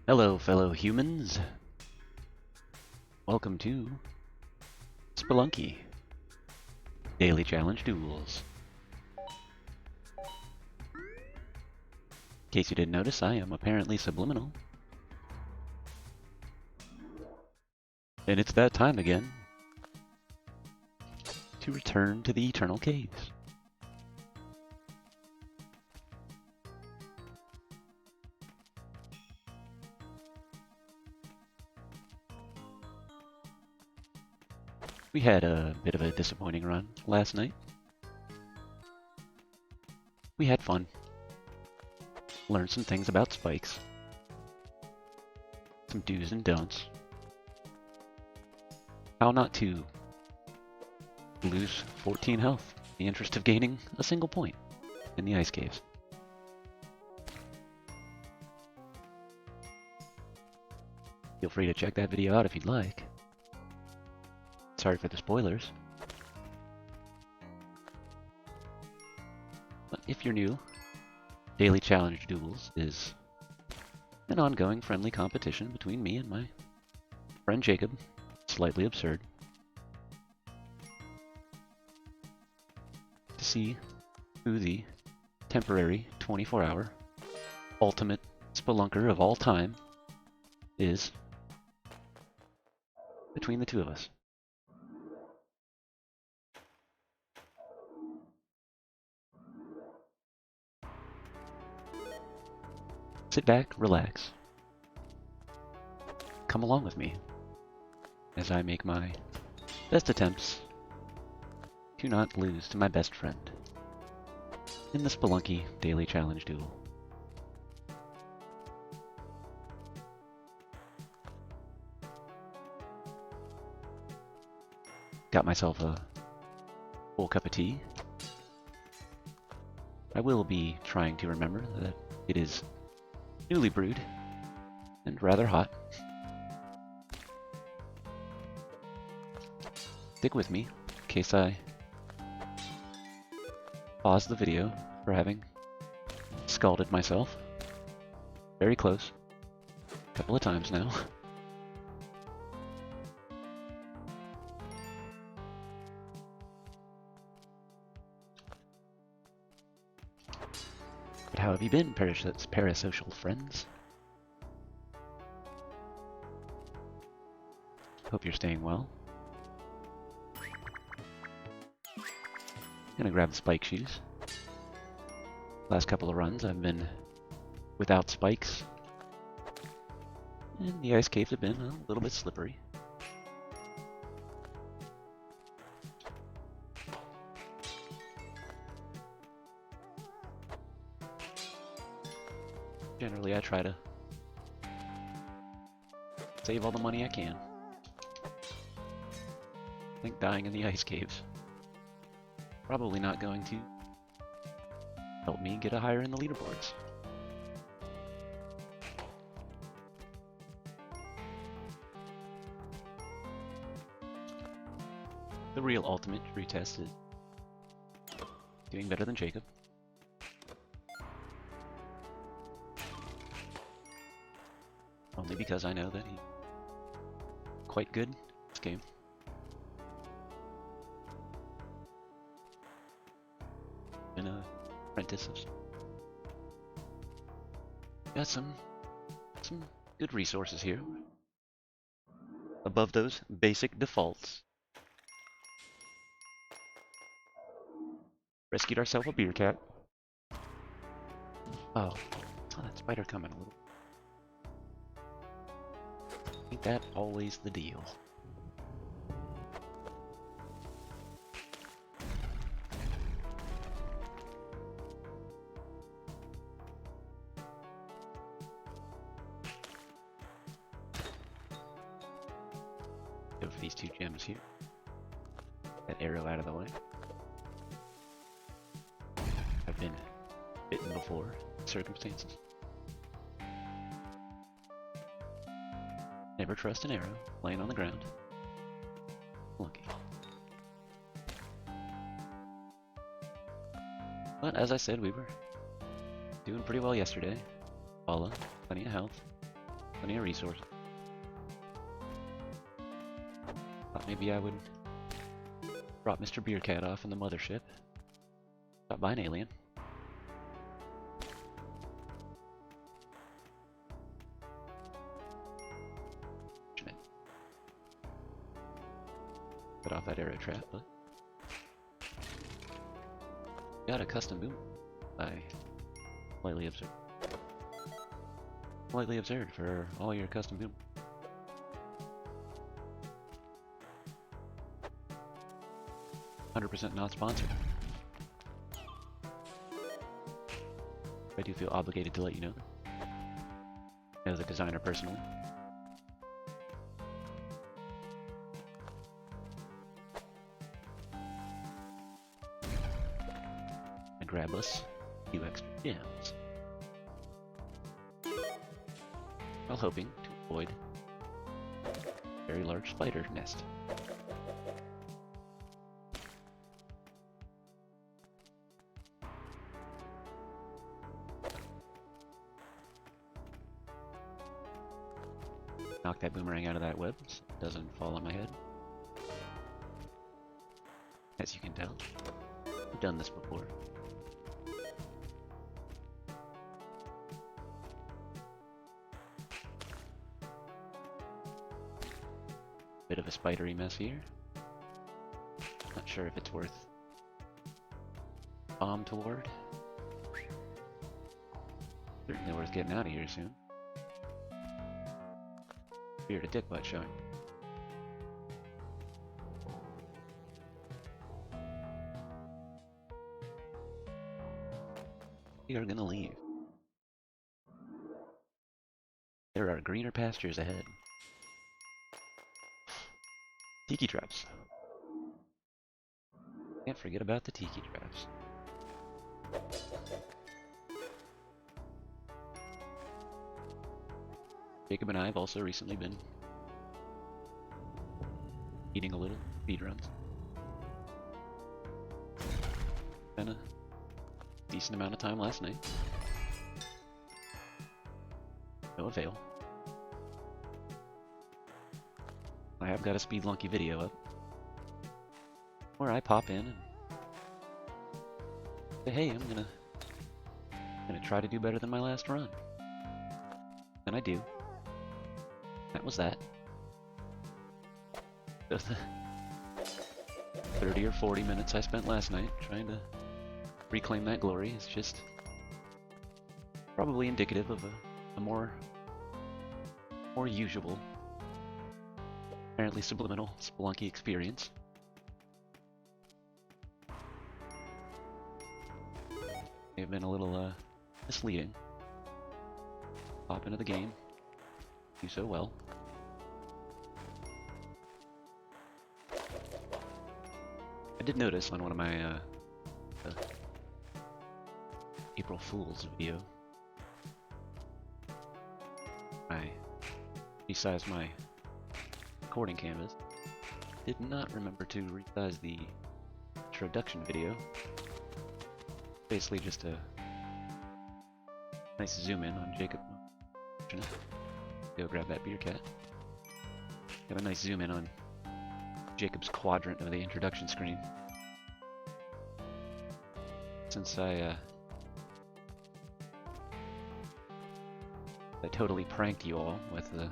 Hello, fellow humans. Welcome to Spelunky Daily Challenge Duels. In case you didn't notice, I am apparently Subliminal. And it's that time again to return to the Eternal Caves. We had a bit of a disappointing run last night. We had fun. Learned some things about spikes. Some do's and don'ts. How not to lose 14 health in the interest of gaining a single point in the ice caves. Feel free to check that video out if you'd like. Sorry for the spoilers. But if you're new, Daily Challenge Duels is an ongoing friendly competition between me and my friend Jacob, slightly absurd, to see who the temporary 24-hour ultimate spelunker of all time is between the two of us. Sit back, relax. Come along with me as I make my best attempts to not lose to my best friend in the Spelunky Daily Challenge Duel. Got myself a full cup of tea. I will be trying to remember that it is newly brewed and rather hot. Stick with me in case I pause the video for having scalded myself. Very close. A couple of times now. But how have you been, parasocial friends? Hope you're staying well. Gonna grab the spike shoes. Last couple of runs I've been without spikes. And the ice caves have been a little bit slippery. Generally, I try to save all the money I can. I think dying in the ice caves probably not going to help me get a higher in the leaderboards. The real ultimate retest is doing better than Jacob. Only because I know that he's quite good in this game. Been an apprentice of got some good resources here. Above those basic defaults. Rescued ourselves a beer cat. Oh, saw that spider coming a little. Ain't that always the deal? Go for these two gems here. That arrow out of the way. I've been bitten before in circumstances. Never trust an arrow laying on the ground. Lucky. But as I said, we were doing pretty well yesterday. Paula, plenty of health. Plenty of resources. Thought maybe I would drop Mr. Beercat off in the mothership. Stop by an alien. Cut off that arrow trap, but got a custom boom. Slightly absurd. Slightly absurd for all your custom boom. %, not sponsored. I do feel obligated to let you know, as a designer personally. And grab us a few extra gems, while hoping to avoid a very large spider nest. Knock that boomerang out of that web so it doesn't fall on my head. As you can tell, I've done this before. Bit of a spidery mess here. Not sure if it's worth bomb toward. Certainly worth getting out of here soon. Weird, a dick butt showing. We are gonna leave. There are greener pastures ahead. Tiki traps. Can't forget about the tiki traps. Jacob and I have also recently been eating a little speedruns. Spent a decent amount of time last night. No avail. I have got a Spelunky video up where I pop in and say, hey, I'm gonna try to do better than my last run. And I do. That was that. The 30 or 40 minutes I spent last night trying to reclaim that glory is just probably indicative of a more usual, apparently subliminal Spelunky experience. May have been a little misleading. Pop into the game, do so well. I did notice on one of my April Fool's video, I resized my recording canvas. Did not remember to resize the introduction video. Basically just a nice zoom in on Jacob. Go grab that beer cat. Have a nice zoom in on Jacob's quadrant of the introduction screen. Since I totally pranked you all with the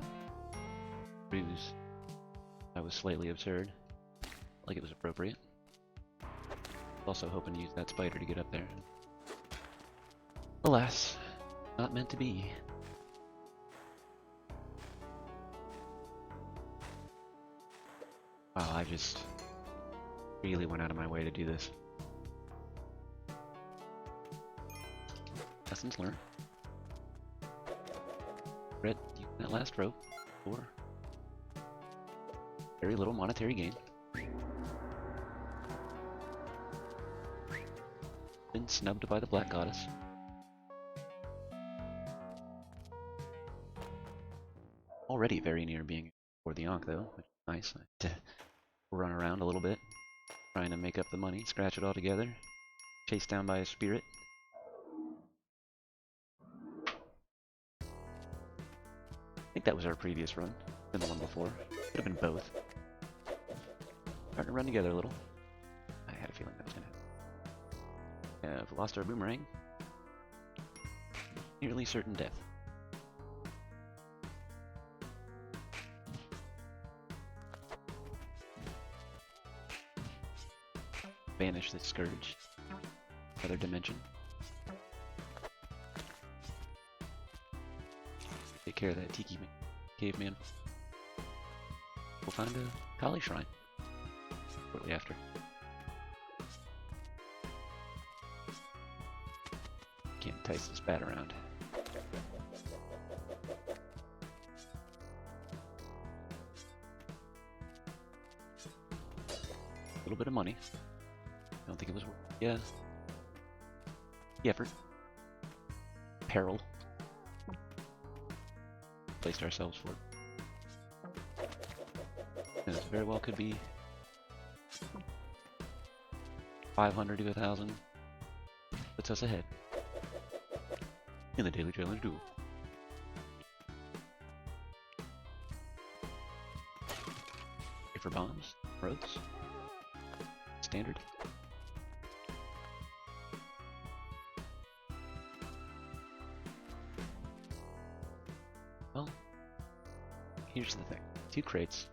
ruse, I was slightly absurd, like it was appropriate. Also hoping to use that spider to get up there. Alas, not meant to be. Wow, I just really went out of my way to do this. Lessons learned. Red, using that last rope for very little monetary gain. Been snubbed by the Black Goddess. Already very near being for the Ankh though, which is nice. To run around a little bit, trying to make up the money, scratch it all together, chased down by a spirit. I think that was our previous run, than the one before. Could have been both. Starting to run together a little. I had a feeling that was gonna. Have lost our boomerang. Nearly certain death. Banish the scourge. Other dimension. Take care of that Tiki caveman. We'll find a Kali shrine shortly after. Can't entice this bat around. A little bit of money. I don't think it was worth it. Yeah. The effort. Peril. Placed ourselves for it. And this very well could be 500 to 1,000. Puts us ahead in the daily challenge duel. Pay for bombs, roads, standard. Well, here's the thing. 2 crates.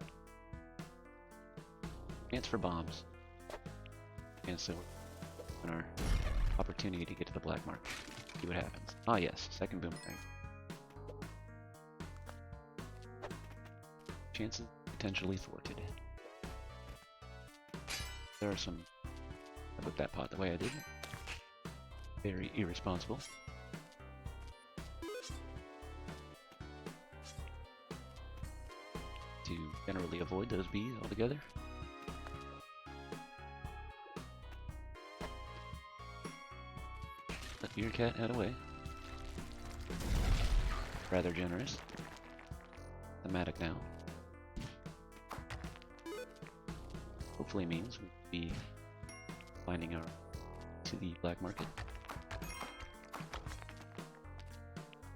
Chance for bombs. Chance to open our opportunity to get to the black market. See what happens. Ah yes, second boomerang. Chances potentially thwarted. There are some... I put that pot the way I did. Very irresponsible. To generally avoid those bees altogether. Let your cat head away. Rather generous. Thematic now. Hopefully means we'll be finding our to the black market.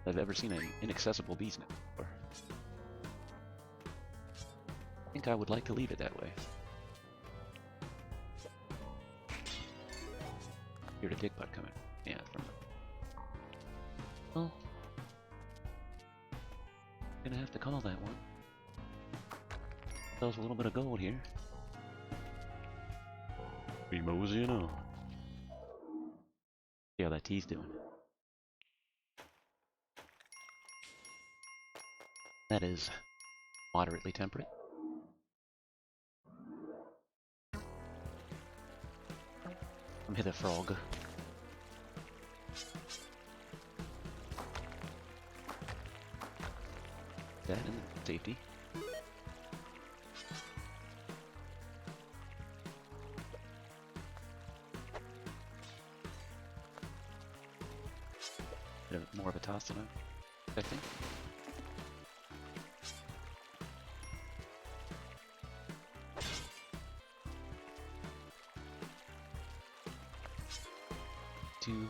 I've ever seen an inaccessible bee's nest before. I think I would like to leave it that way. Here's a dick butt coming. Yeah, from. Well, gonna have to call that one. That was a little bit of gold here. Be moseying on. See how that tea's doing. That is moderately temperate. Come hither, frog. That and safety. Bit of more of a toss than I'm expecting. To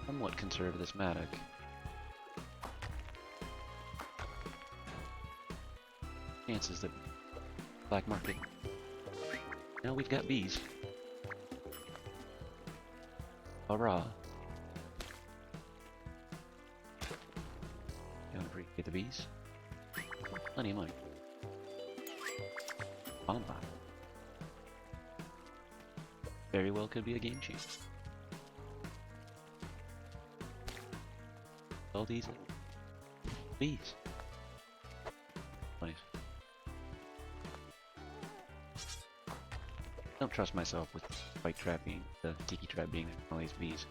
somewhat conserve this mattock. Chances that black market. Now we've got bees. Hurrah! Don't appreciate the bees. Plenty of money. Bomb. Very well could be a game changer. All these bees. Nice. Don't trust myself with spike trap being the tiki trap being all these bees.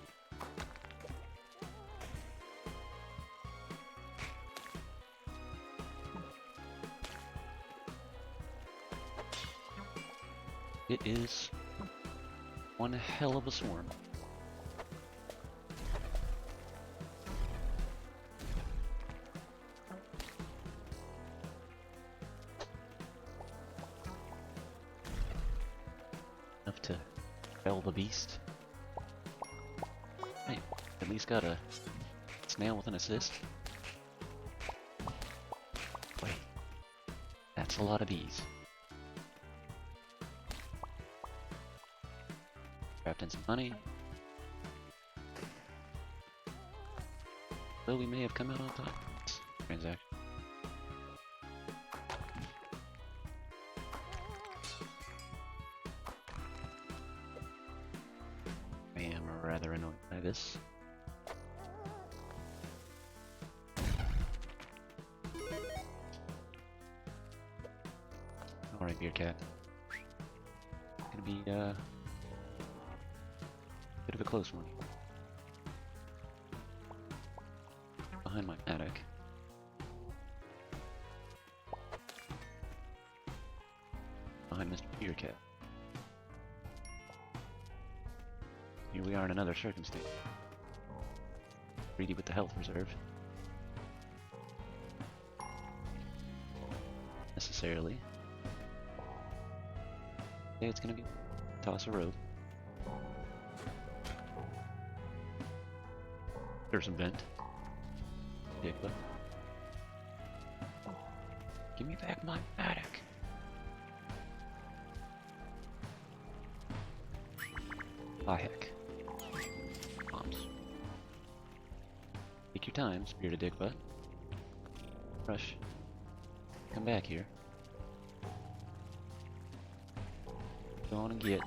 It is one hell of a swarm. Enough to fell the beast. Hey, at least got a snail with an assist. That's a lot of bees. Wrapped in some honey. Though we may have come out on top of this transaction. I am rather annoyed by this. Alright, Beer Cat. Gonna be a bit of a close one. Behind my attic. Behind Mr. Beer Cat. Here we are in another circumstance. Greedy with the health reserve. Necessarily. Okay, it's gonna be toss a rope. There's some vent. Dickla. Give me back my attic. Ah, heck. Bombs. Take your time, spirited dickbutt. Rush. Come back here. Go on and get.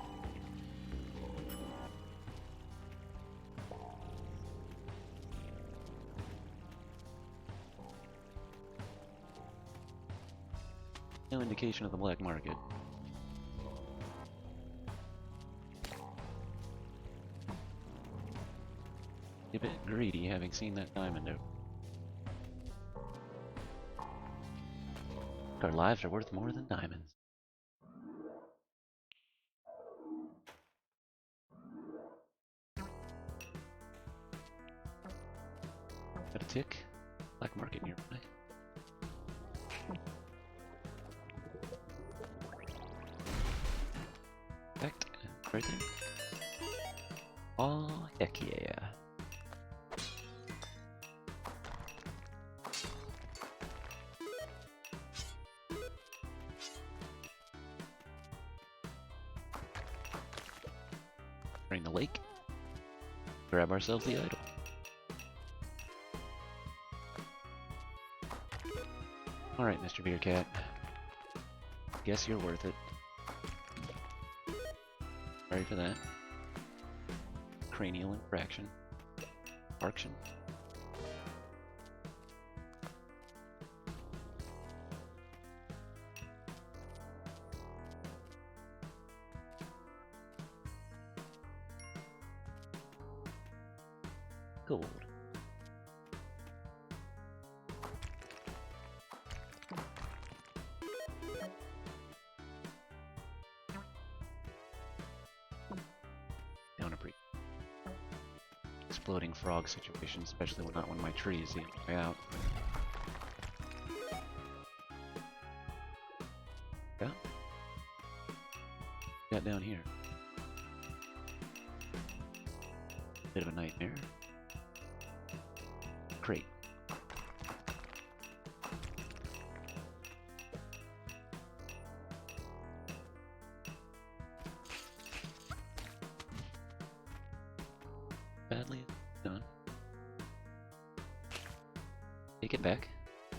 No indication of the black market. A bit greedy having seen that diamond out. Our lives are worth more than diamonds. Got a tick. Black market nearby. Perfect. Right there. Oh, heck yeah. Bring the lake. Grab ourselves the idol. Alright, Mr. Beer Cat. Guess you're worth it. Sorry for that. Cranial infraction. Arction. Gold. Down a break. Exploding frog situation, especially when not when my tree is the only way out. Yeah. Got down here. Bit of a nightmare. Crate. Badly done. Take it back.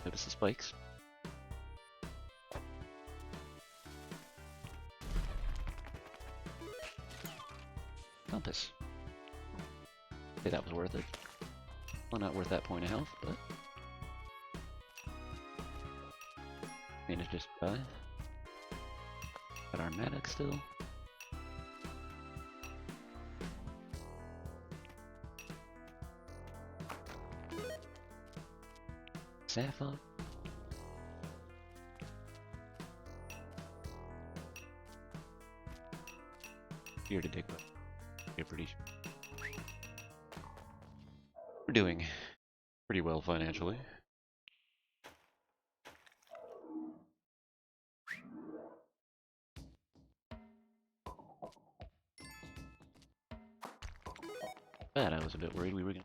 Notice the spikes. Compass. Okay, that was worth it. Well, not worth that point of health, but managed to survive. Got our medic still. Sapphire. Here to dig, but you're pretty sure. We're doing pretty well financially. But I was a bit worried we were gonna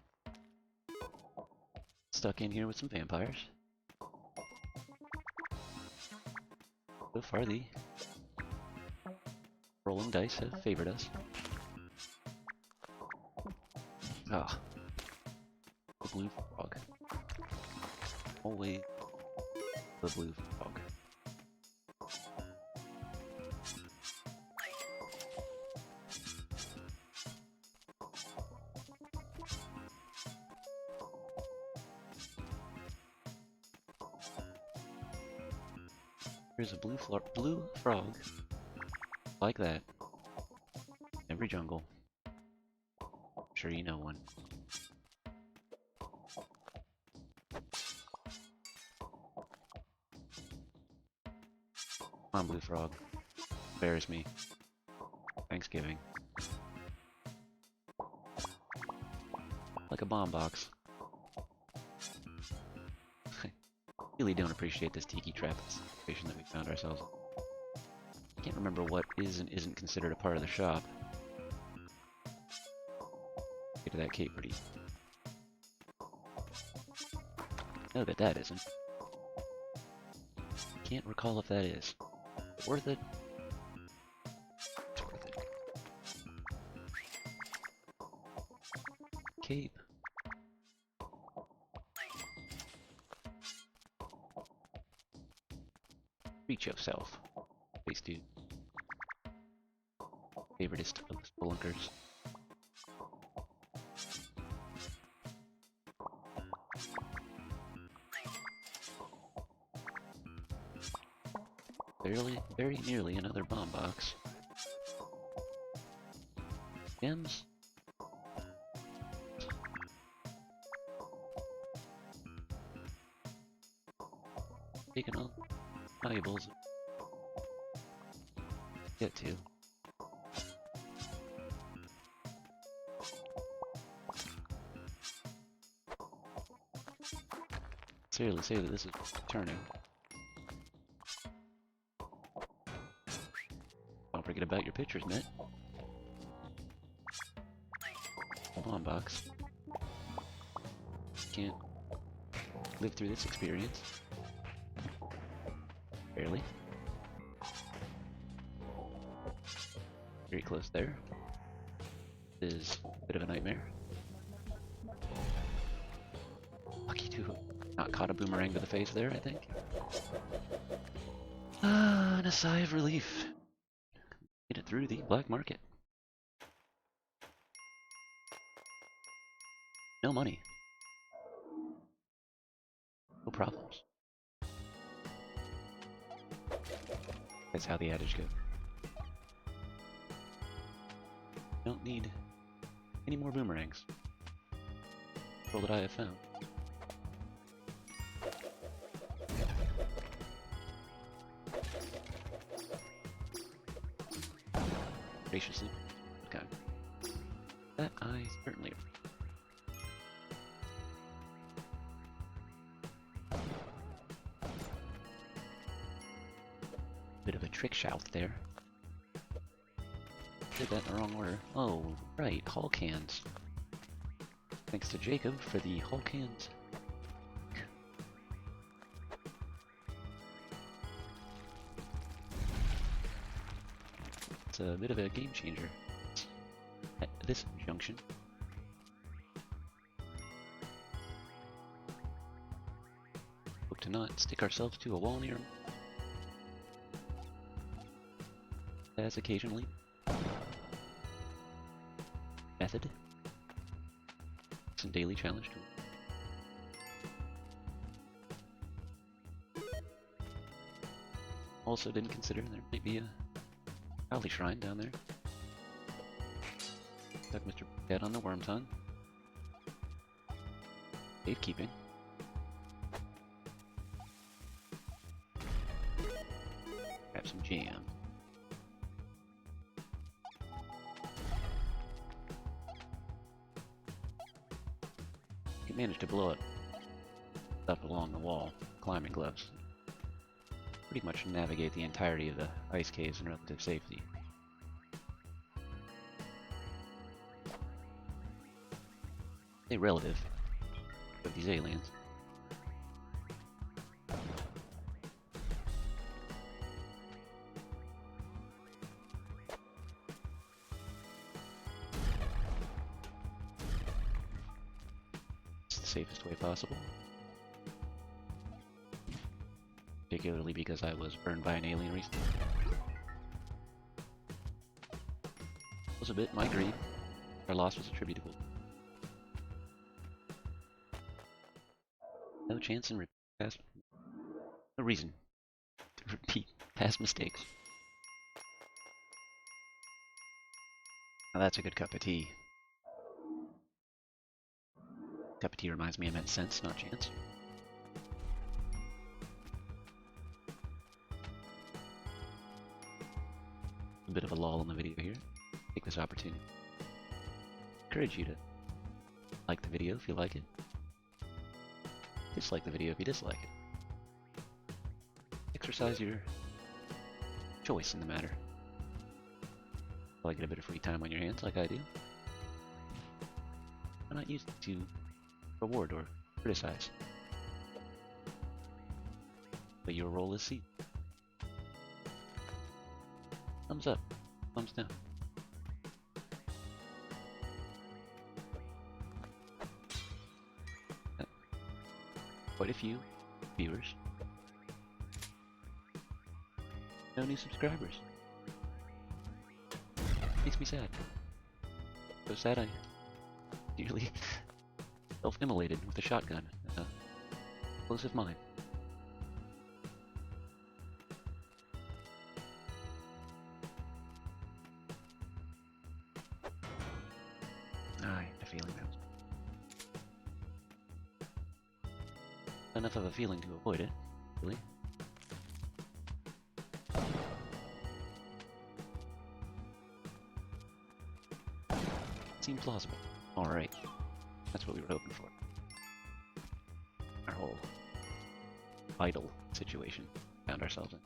stuck in here with some vampires. So far, the rolling dice have favored us. Ah, the blue frog. Always the blue frog. There's a blue frog like that. Every jungle. I'm sure you know one. Come on, blue frog. Embarrass me. Thanksgiving. Like a bomb box. Really don't appreciate this tiki trap situation that we found ourselves in. I can't remember what is and isn't considered a part of the shop. Get to that cape pretty. No, that isn't. Can't recall if that is. Worth it? It's worth it. Cape. Reach yourself. Face dude. Favoritist of the Spelunkers. Very nearly another bomb box. Gems. Taking on valuables. Get to. Sincerely say that this is turning. Don't forget about your pictures, Mitt. Come on, box. Can't live through this experience. Barely. Very close there. This is a bit of a nightmare. Lucky to have not caught a boomerang to the face there, I think. Ah, and a sigh of relief. Get it through the black market. No money. No problems. That's how the adage goes. Don't need any more boomerangs. All that I have found. Graciously. Okay. That I certainly appreciate. Bit of a trick shout there. Did that in the wrong order. Oh, right, Hulk hands. Thanks to Jacob for the Hulk hands. It's a bit of a game changer at this junction. Hope to not stick ourselves to a wall near him. As occasionally. Method. Some daily challenge to it. Also didn't consider there might be a Kali shrine down there. Stuck Mr. Dead on the worm tongue. Safekeeping. Grab some jam. Managed to blow it up along the wall. Climbing gloves. Pretty much navigate the entirety of the ice caves in relative safety. Say relative of these aliens. safest way possible. Particularly because I was burned by an alien recently. It was a bit my greed. Our loss was attributable. No chance in past. No reason to repeat past mistakes. Now that's a good cup of tea. Cup of tea reminds me I meant sense, not chance. A bit of a lull in the video here. Take this opportunity. Encourage you to like the video if you like it. Dislike the video if you dislike it. Exercise your choice in the matter. Probably get a bit of free time on your hands like I do. Why not use it to reward or criticize? But your role is C. Thumbs up, thumbs down. Quite a few viewers. No new subscribers. Makes me sad. So sad I nearly self-immolated with a shotgun. Explosive mine. I had a feeling that was enough of a feeling to avoid it, really. Seemed plausible. Alright. That's what we were hoping for. Our whole idle situation found ourselves in.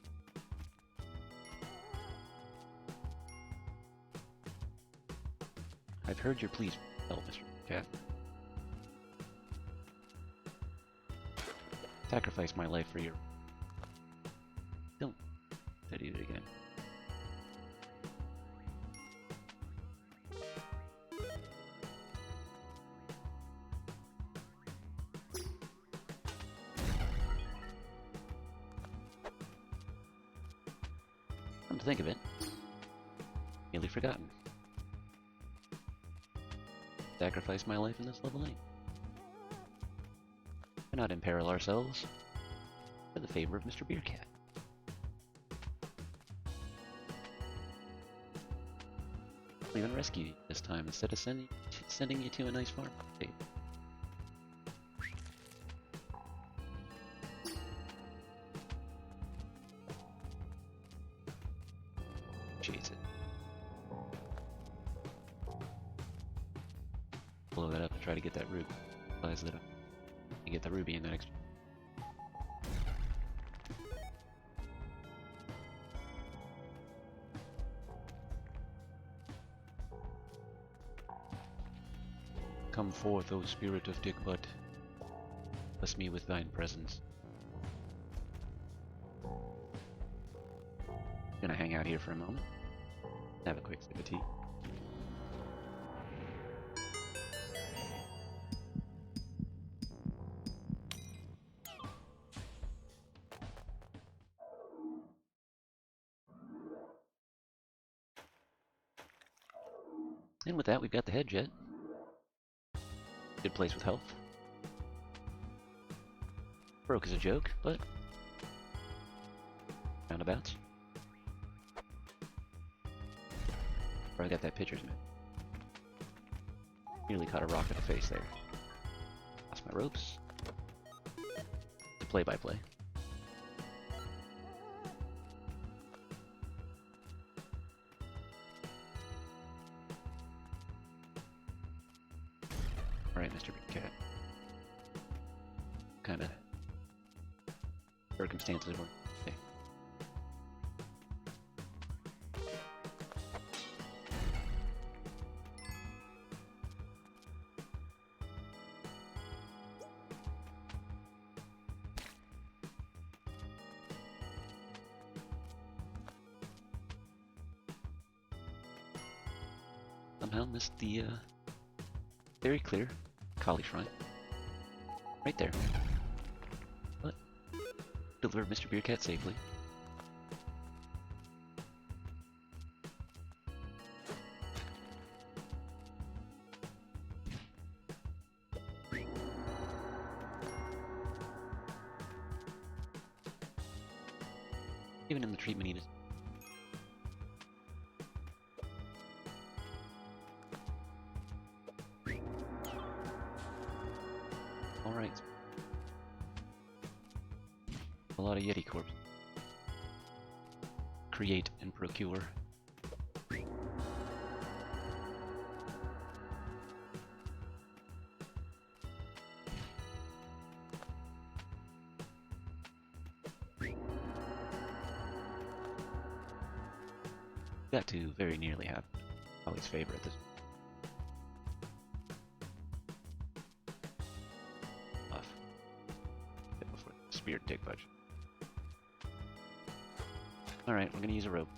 I've heard your pleas, Mr. Cat. Sacrifice my life for your... Don't study it again. Come to think of it, nearly forgotten. Sacrifice my life in this level 8. Why not imperil ourselves for the favor of Mr. Beercat? I'll even rescue you this time instead of sending you to a nice farm state. Chase it. Blow that up and try to get that ruby. Realize that I get the ruby in the next. Come forth, O spirit of Digbud. Bless me with thine presence. Gonna hang out here for a moment. Have a quick sip of tea. And with that, we've got the head jet. Good place with health. Broke as a joke, but roundabouts. Where I got that pitcher's mitt. Nearly caught a rock in the face there. Lost my ropes. The play-by-play. Alright, Mr. Big Cat. Kinda circumstances were okay. Somehow missed the very clear Kali Shrine. Right there. But delivered Mr. Beercat safely. Even in the treatment he does. Alright. A lot of Yeti corpses. Create and procure. Got to very nearly have Ollie's favorite this. Off. Hit before the spear dick budge. Alright, we're gonna use a rope.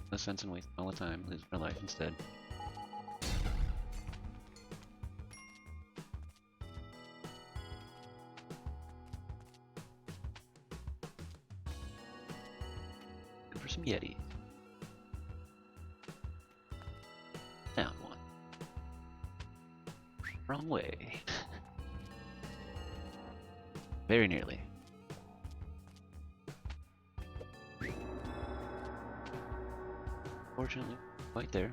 No sense in wasting all the time, losing our life instead. Good for some Yeti. Down one. Wrong way. Very nearly. Fortunately, right there.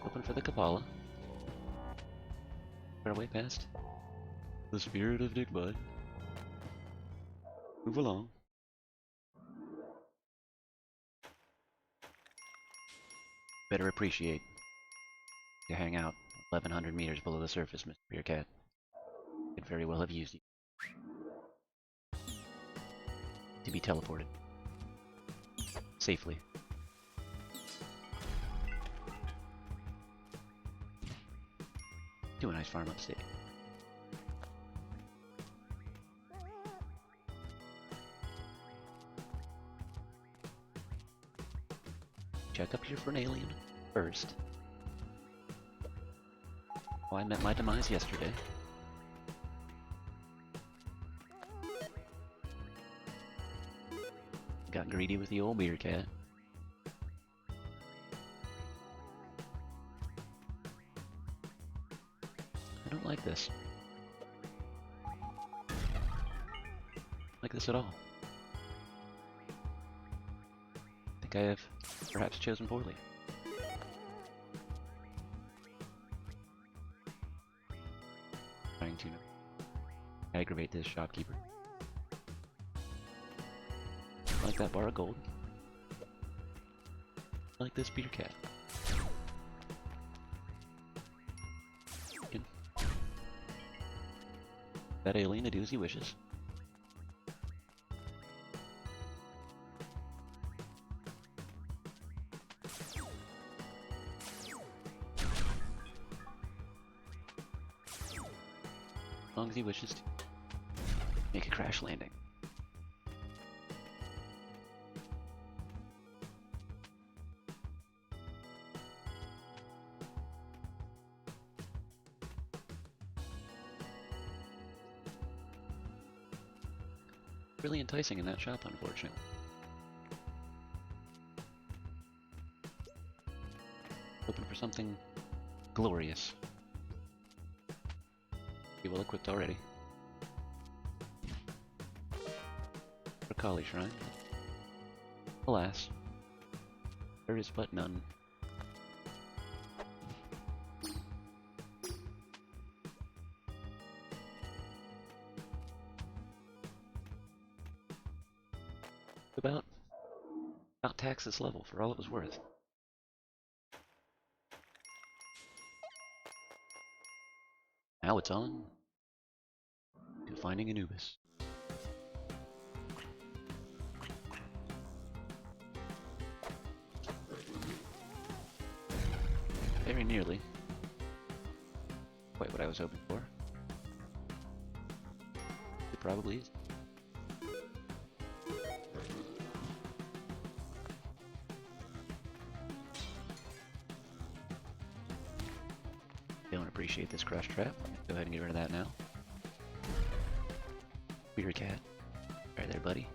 Open for the Kapala. Our way past the spirit of Dick Bud. Move along. Better appreciate to hang out 1100 meters below the surface, Mr. Beercat. Could very well have used you to be teleported safely. To a nice farm upstate. Check up here for an alien first. Oh, I met my demise yesterday. Got greedy with the old Beercat. I don't like this. Like this at all. I think I have perhaps chosen poorly. Trying to aggravate this shopkeeper. Like that bar of gold. Like this Beercat. That alien to do as he wishes. As long as he wishes to make a crash landing. Really enticing in that shop, unfortunately. Hoping for something glorious. Be well equipped already. For Kali Shrine. Alas, there is but none. About tax this level for all it was worth. Now it's on to finding Anubis. Very nearly. Quite what I was hoping for. It probably is. Feeling appreciate this crush trap. Go ahead and get rid of that now. Weird cat. Right there, buddy.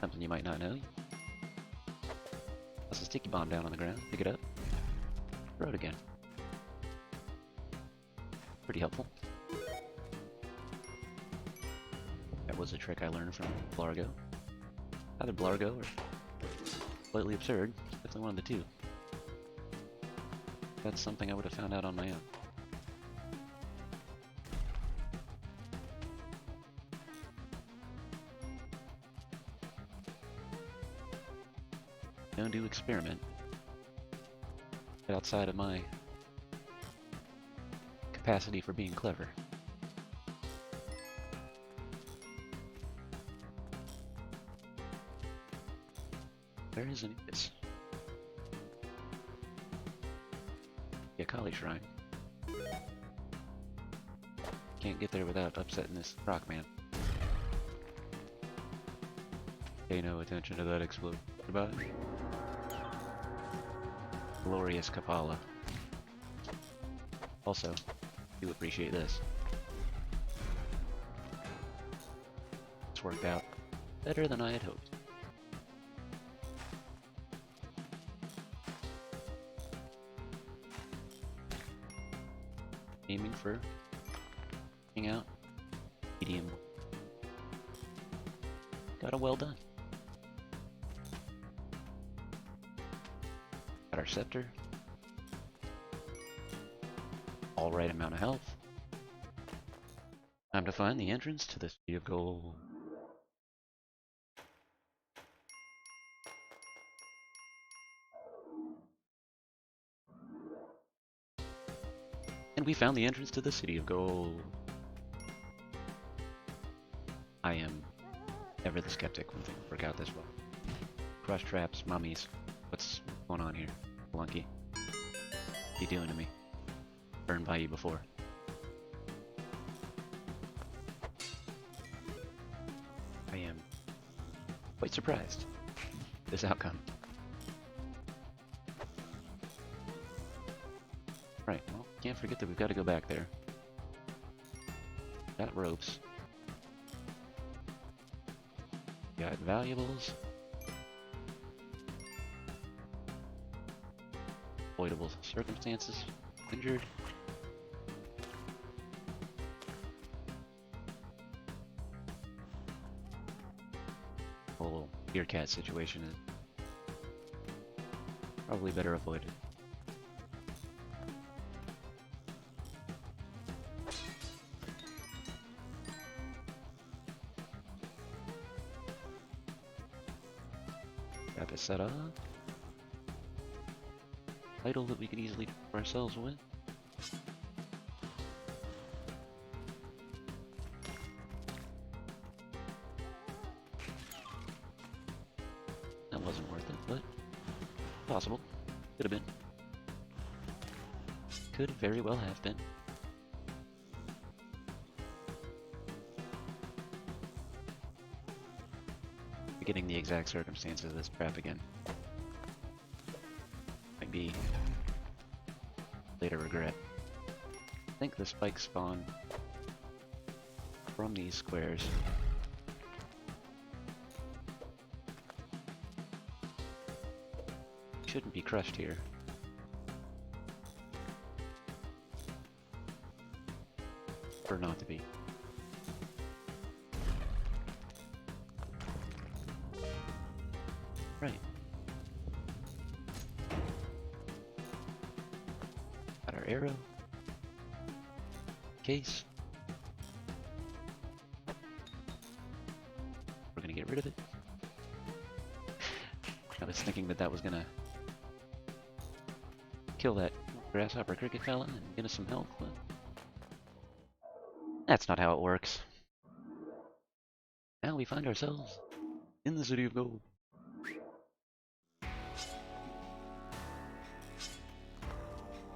Something you might not know. That's a sticky bomb down on the ground. Pick it up. Throw it again. Pretty helpful. That was a trick I learned from Blargo. Either Blargo or slightly absurd. Definitely one of the two. That's something I would have found out on my own. Don't do experiment. Get outside of my capacity for being clever. There is an Ibis. Yeah, Kali Shrine. Can't get there without upsetting this rock man. Pay no attention to that explosion. Goodbye. Glorious Kapala. Also, do appreciate this. It's worked out better than I had hoped. Aiming for hang out medium. Got a well done. Got our scepter. All right amount of health. Time to find the entrance to the City of Gold. And we found the entrance to the City of Gold. I am ever the skeptic when things work out this well. Crush traps, mummies. What's going on here? Spelunky? What you doing to me? Burned by you before. I am quite surprised at this outcome. Right, well, can't forget that we've got to go back there. Got ropes. Got valuables. Avoidable circumstances. Injured. Whole ear cat situation is probably better avoided. Got this set up. Idol that we can easily do ourselves with. That wasn't worth it, but possible. Could have been. Could very well have been. Forgetting the exact circumstances of this trap again. Might be later regret. I think the spikes spawn from these squares. Shouldn't be crushed here. Or not to be. Right. Got our arrow. Case. We're gonna get rid of it. I was thinking that that was gonna kill that grasshopper cricket fella and get us some health, but that's not how it works. Now we find ourselves in the City of Gold.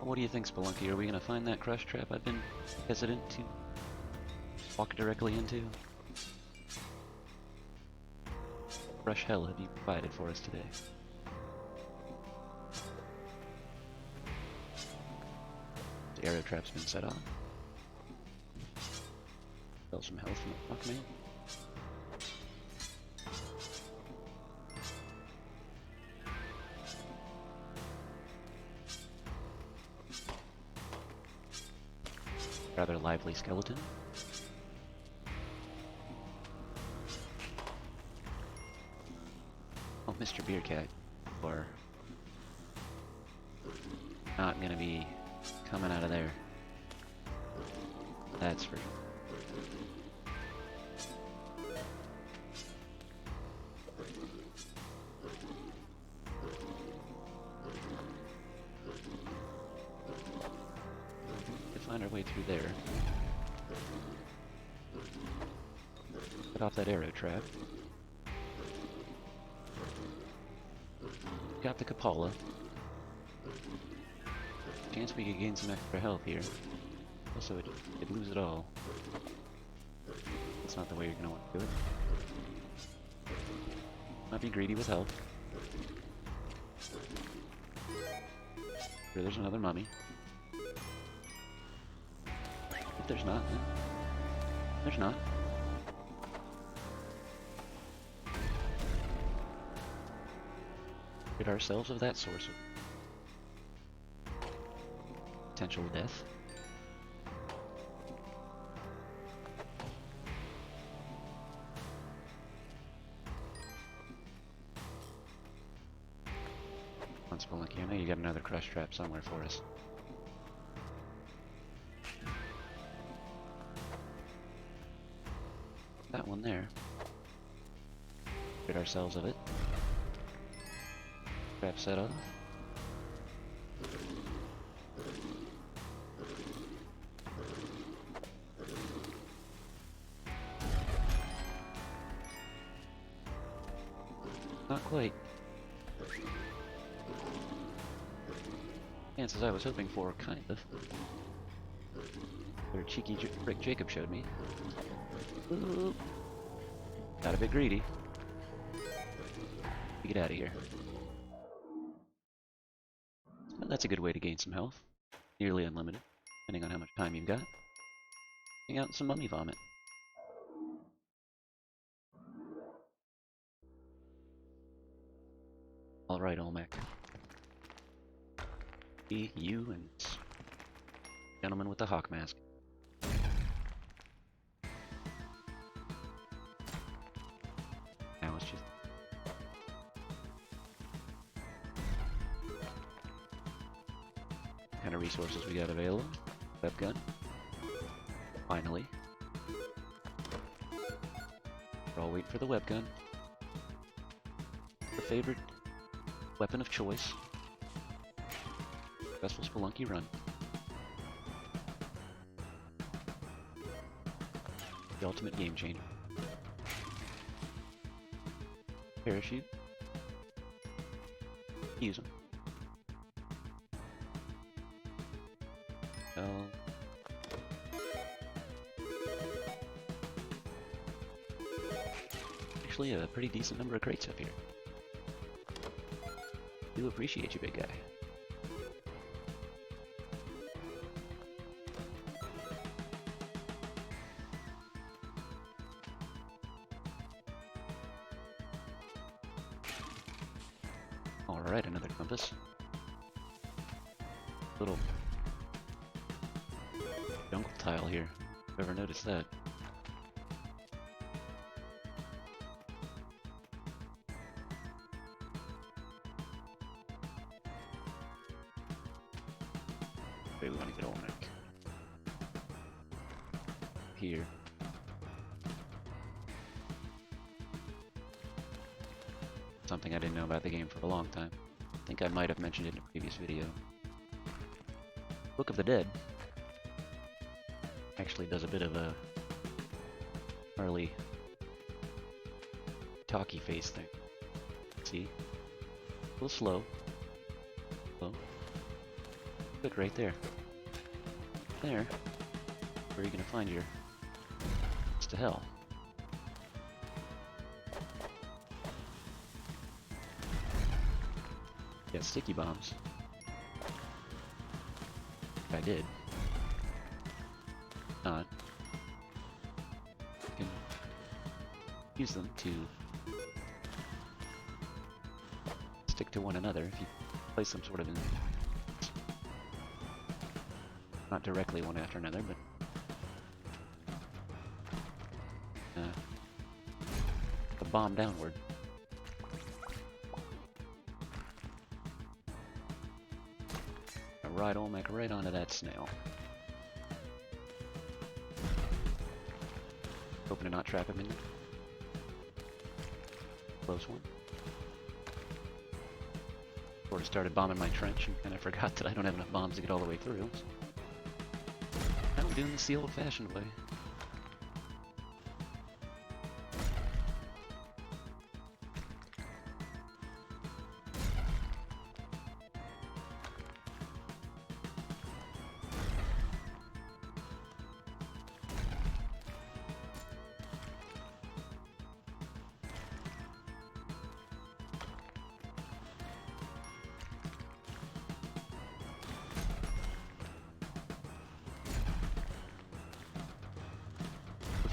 What do you think, Spelunky? Are we going to find that crush trap I've been hesitant to walk directly into? Fresh hell have you provided for us today? The arrow trap's been set off. Spell some health from the fuck man. Rather lively skeleton. Oh, Mr. Beercat, you are not gonna be coming out of there. That's for sure. Find our way through there. Get off that arrow trap. Got the Cupola. Chance we could gain some extra health here. Also, it'd lose it all. That's not the way you're gonna want to do it. Might be greedy with health. Sure, there's another mummy. If there's not, then there's not. Rid ourselves of that source of potential death. On Spelunky, I know you got another crush trap somewhere for us. That one there. Rid ourselves of it. Trap set off. Not quite. Chances I was hoping for, kind of. Their cheeky prick Jacob showed me. Ooh. Got a bit greedy. Get out of here. Well, that's a good way to gain some health. Nearly unlimited, depending on how much time you've got. Hang out some mummy vomit. Alright, Olmec. Be you and gentleman with the hawk mask. Now it's just kind of resources we got available. Web gun. Finally. We're all waiting for the web gun. The favorite weapon of choice. Successful Spelunky run. The ultimate game changer. Parachute. Use them. Actually, a pretty decent number of crates up here. Do appreciate you, big guy. Alright, another compass. Little jungle tile here. Ever noticed that? Okay, we want to get Olmec. Here. Something I didn't know about the game for a long time. I think I might have mentioned it in a previous video. Book of the Dead actually does a bit of a early talky face thing. See? A little slow. Slow. Good, right there. There. Where are you gonna find your... It's to hell. Yeah, sticky bombs. I did. not, you can use them to stick to one another if you place them sort of in, not directly one after another, but a bomb downward. Ride Olmec right onto that snail. Hoping to not trap him in there. Close one. Sort of started bombing my trench and kind of forgot that I don't have enough bombs to get all the way through. So now I'm doing this the old-fashioned way.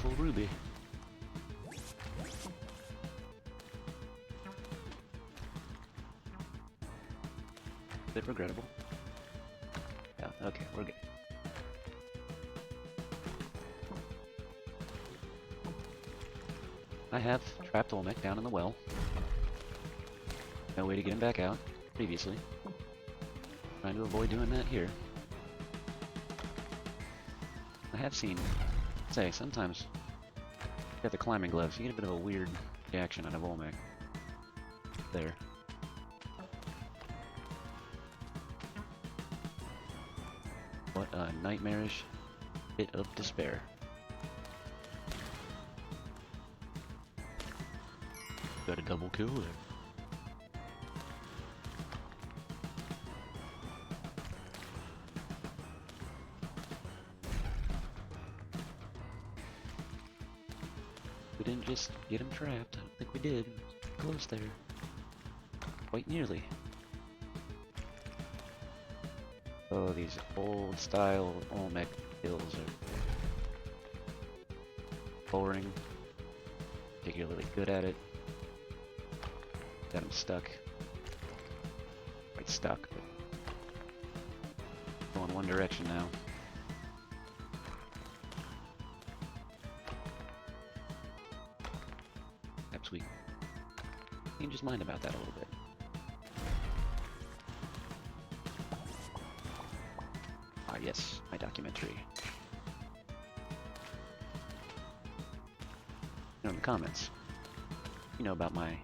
Full ruby. Bit regrettable. Yeah, okay, we're good. I have trapped Olmec down in the well. No way to get him back out previously. Trying to avoid doing that here. I have seen, say, sometimes you got the climbing gloves, you get a bit of a weird reaction out of Olmec. There. What a nightmarish bit of despair. Got a double kill there. We didn't just get him trapped. I don't think we did. Close there. Quite nearly. Oh, these old style Olmec kills are boring. Particularly good at it. Got him stuck. Quite stuck, but going one direction now. Perhaps we change his mind about that a little bit. Ah, yes, my documentary. You know, in the comments, you know about my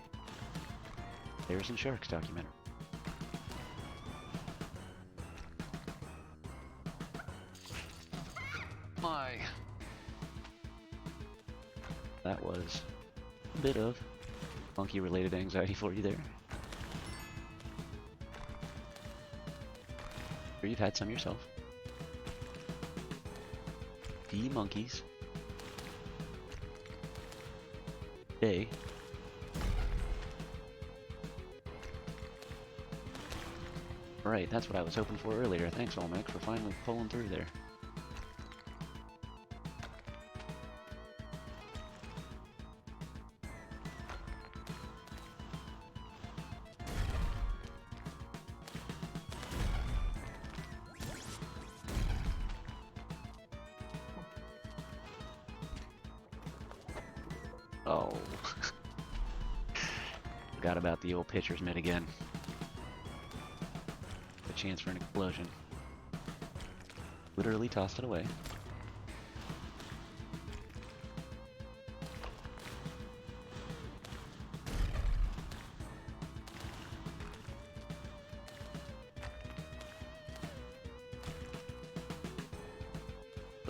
Bears and Sharks documentary. That was a bit of monkey-related anxiety for you there. Sure you've had some yourself. The monkeys. Day. Right, that's what I was hoping for earlier. Thanks, Olmec, for finally pulling through there. Oh. Forgot about the old pitcher's mitt again. A chance for an explosion. Literally tossed it away.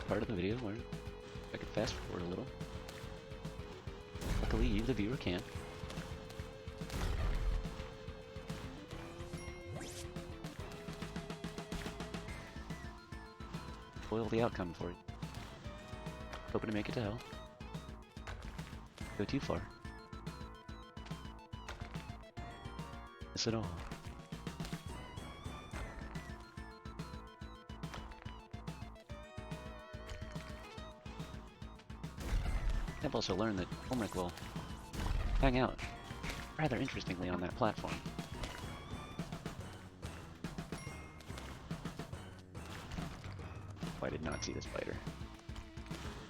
Part of the video where I could fast forward a little. Luckily, you, the viewer, can. Spoil the outcome for you. Hoping to make it to hell. Go too far. Miss it all. I've also learned that Ulrich will hang out rather interestingly on that platform. Oh, I did not see the spider.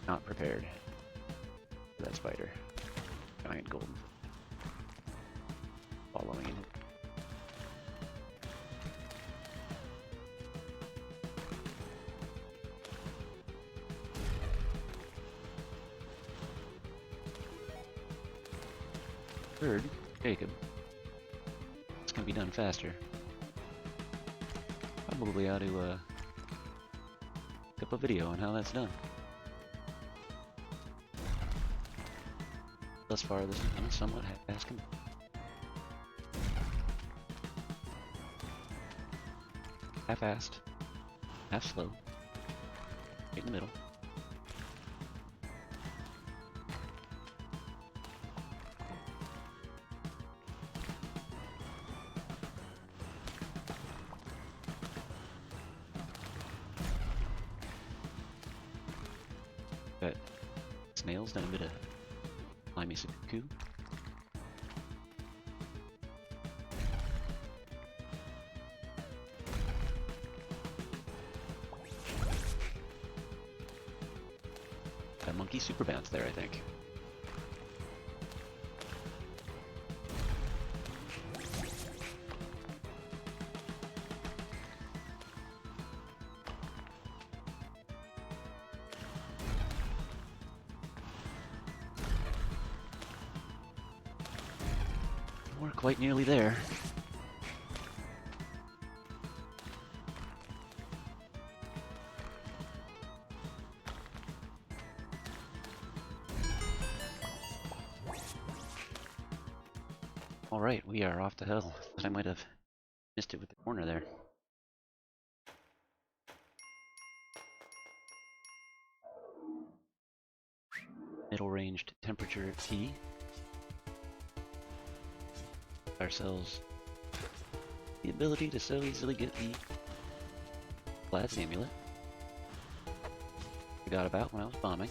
Not prepared for that spider. Giant golden. Following it. Third, Jacob. This can be done faster. Probably ought to look up a video on how that's done. Thus far, this has been somewhat half-assed. Half-assed, half-slow, right in the middle. Got snails done a bit of slimy suku. Got a monkey super bounce there, I think. We're quite nearly there. Alright, we are off to hell. I might have missed it with the corner there. Middle ranged temperature T. Ourselves the ability to so easily get the Vlad's amulet. Forgot about when I was bombing.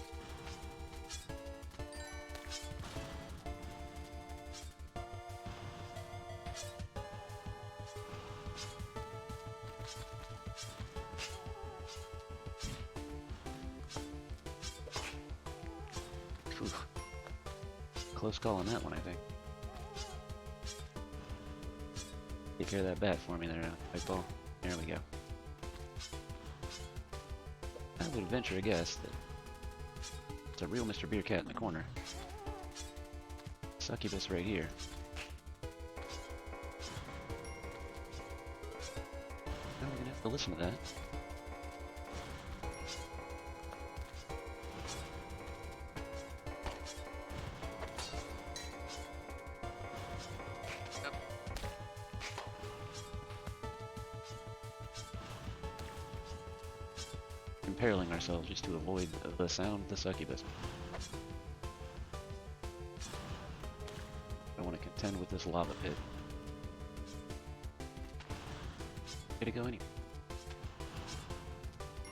Whew. Close call on that one, I think. Take care of that bat for me there, white ball. There we go. I would venture a guess that it's a real Mr. Beer Cat in the corner. Succubus right here. Now we're gonna have to listen to that. Imperiling ourselves just to avoid the sound of the succubus. I want to contend with this lava pit. Get to go anyway.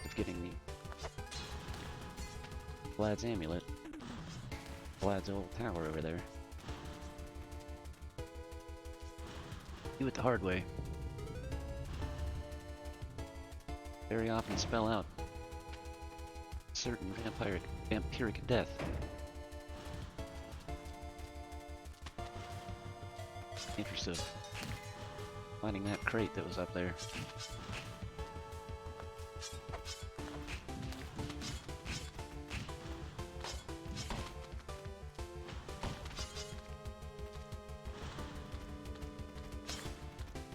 Of getting the Vlad's amulet. Vlad's old tower over there. Do it the hard way. Very often spell out certain vampiric death. In the interest of finding that crate that was up there.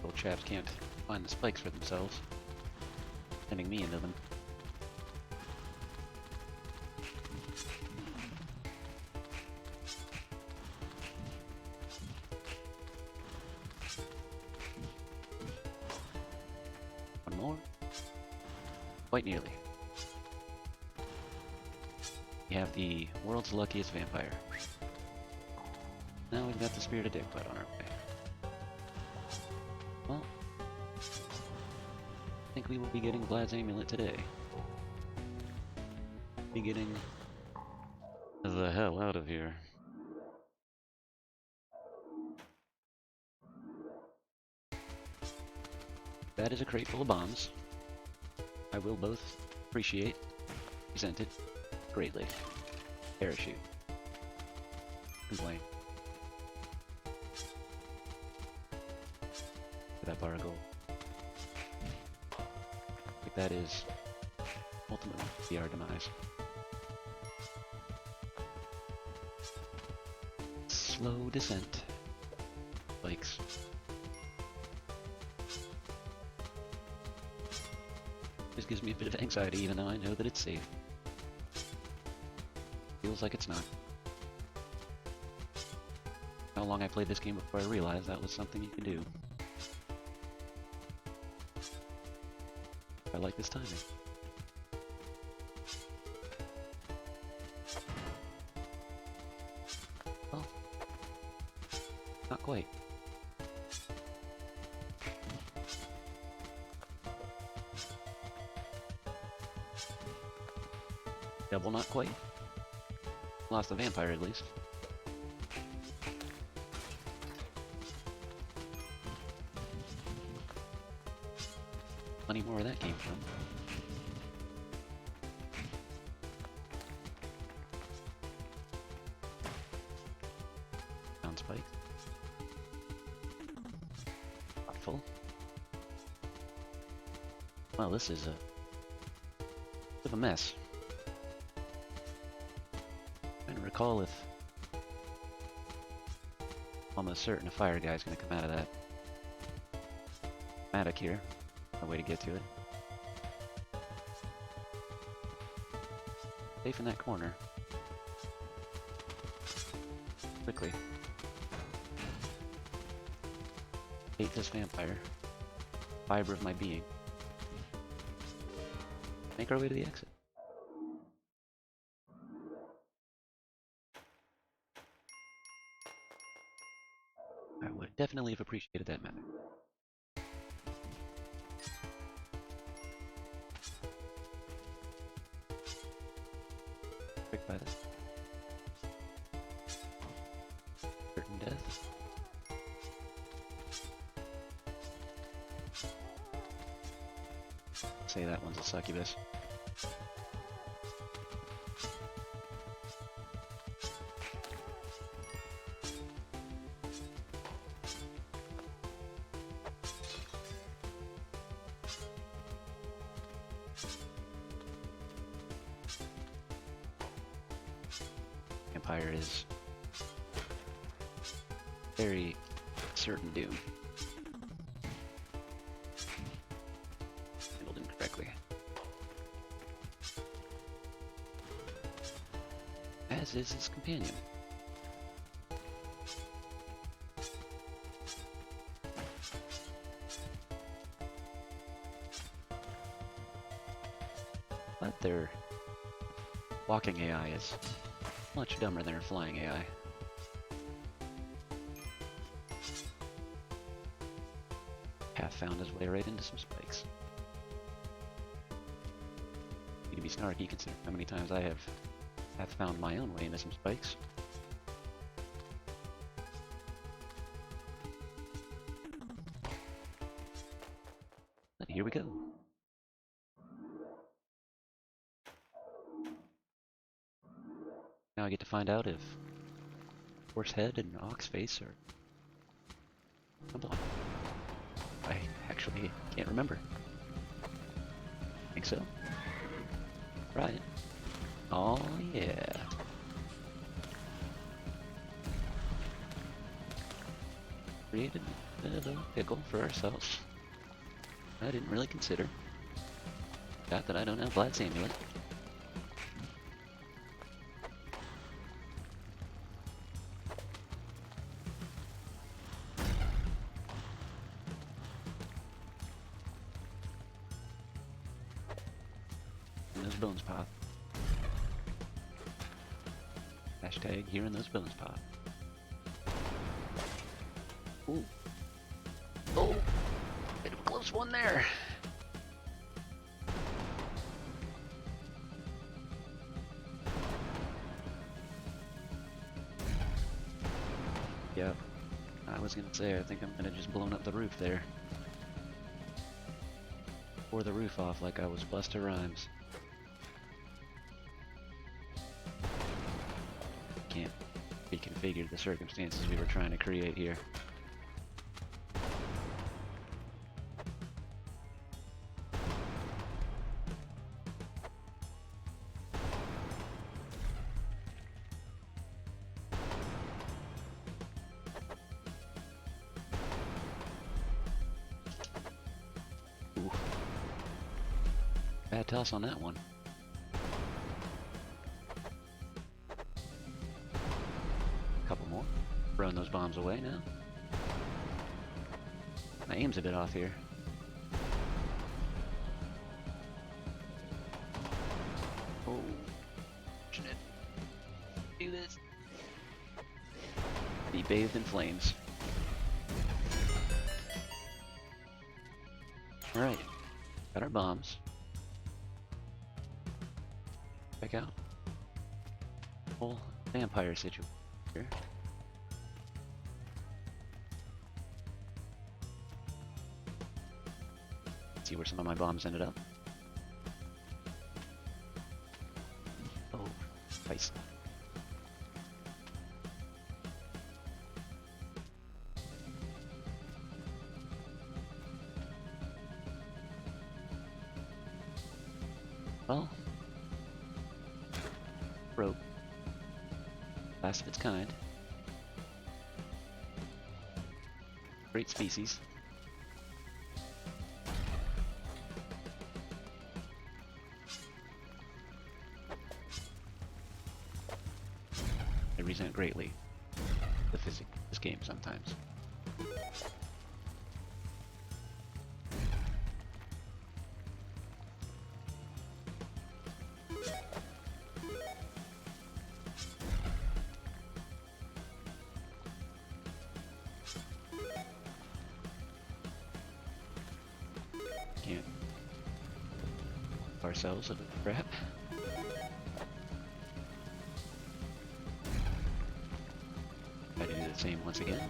Little chaps can't find the spikes for themselves, sending me into them. Quite nearly. We have the world's luckiest vampire. Now we've got the spirit of Dickbutt on our way. Well, I think we will be getting Vlad's amulet today. Be getting the hell out of here. That is a crate full of bombs. I will both appreciate, resent it greatly. Parachute. Complain. That bar of gold. Like that is ultimately be our demise. Slow descent. Bikes. This gives me a bit of anxiety even though I know that it's safe. Feels like it's not. How long I played this game before I realized that was something you could do. I like this timing. Well, not quite. Double not quite. Lost the vampire at least. Plenty more where that came from. Found spikes. Thoughtful. Well, this is a bit of a mess. Trying to recall if almost certain a fire guy's gonna come out of that attic here. No way to get to it. Safe in that corner. Quickly. Hate this vampire. Fiber of my being. Make our way to the exit. I would definitely have appreciated that method. Quick by this. Certain death. Say that one's a succubus. Empire is very certain doom. Handled incorrectly. As is his companion. But their walking AI is much dumber than her flying AI. Half found his way right into some spikes. Need to be snarky considering how many times I have found my own way into some spikes. But here we go. Now I get to find out if horse head and ox face are something. I actually can't remember. Think so? Right. Oh yeah. Created a bit of a pickle for ourselves. I didn't really consider. Got that I don't have Vlad's amulet. Bones pop. Hashtag hearing those bones pop. Ooh. Oh! Bit of a close one there. Yep. I was gonna say, I think I'm gonna just blown up the roof there. Pour the roof off like I was Busta Rhymes. Can't reconfigure the circumstances we were trying to create here. Ooh. Bad toss on that one. Couple more. Throwing those bombs away now. My aim's a bit off here. Oh. Shouldn't do this. Be bathed in flames. Alright. Got our bombs. Check out. Whole vampire situation here. See where some of my bombs ended up. Oh, nice. Well, rope. Last of its kind. Great species. I resent greatly the physics of this game sometimes. Can't ourselves of the crap. Try to do the same once again.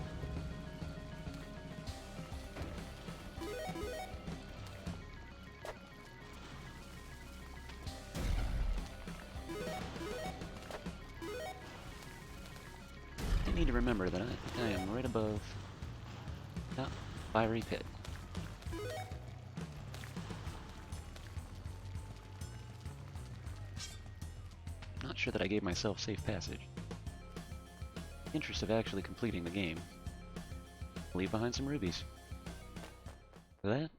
I need to remember that I am right above that fiery pit. Not sure that I gave myself safe passage. In the interest of actually completing the game, I'll leave behind some rubies. For that,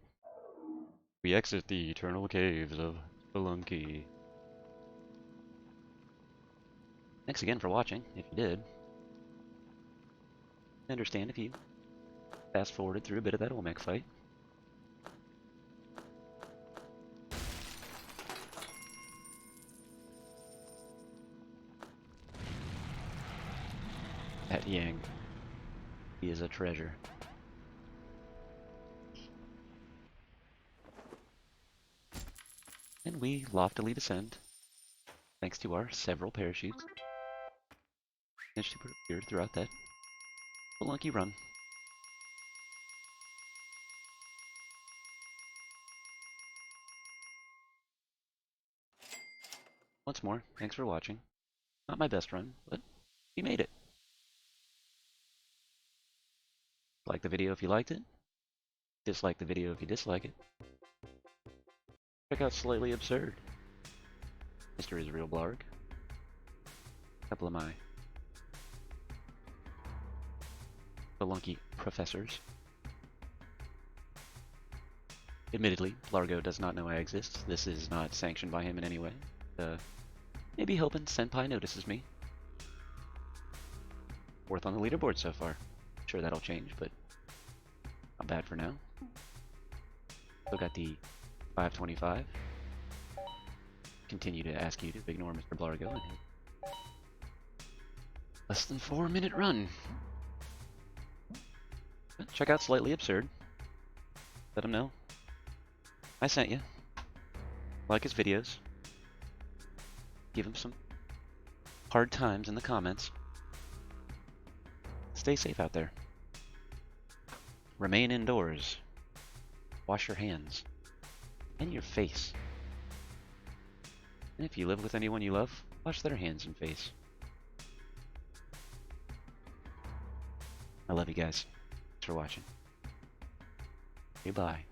we exit the eternal caves of Spelunky. Thanks again for watching, if you did. I understand if you fast forwarded through a bit of that Olmec fight. That Yang, he is a treasure. And we loftily descend, thanks to our several parachutes. Managed to persevere throughout that Spelunky run. Once more, thanks for watching. Not my best run, but we made it. Like the video if you liked it. Dislike the video if you dislike it. Check out Slightly Absurd. Mr. Israel Blarg. A couple of my Spelunky professors. Admittedly, Largo does not know I exist. This is not sanctioned by him in any way. Maybe hoping Senpai notices me. Fourth on the leaderboard so far. Sure that'll change, but not bad for now. Still got the 525. Continue to ask you to ignore Mr. Blargo and his less than 4-minute run. Check out Slightly Absurd. Let him know I sent you. Like his videos. Give him some hard times in the comments. stay safe out there. Remain indoors. Wash your hands. And your face. And if you live with anyone you love, wash their hands and face. I love you guys. Thanks for watching. Goodbye.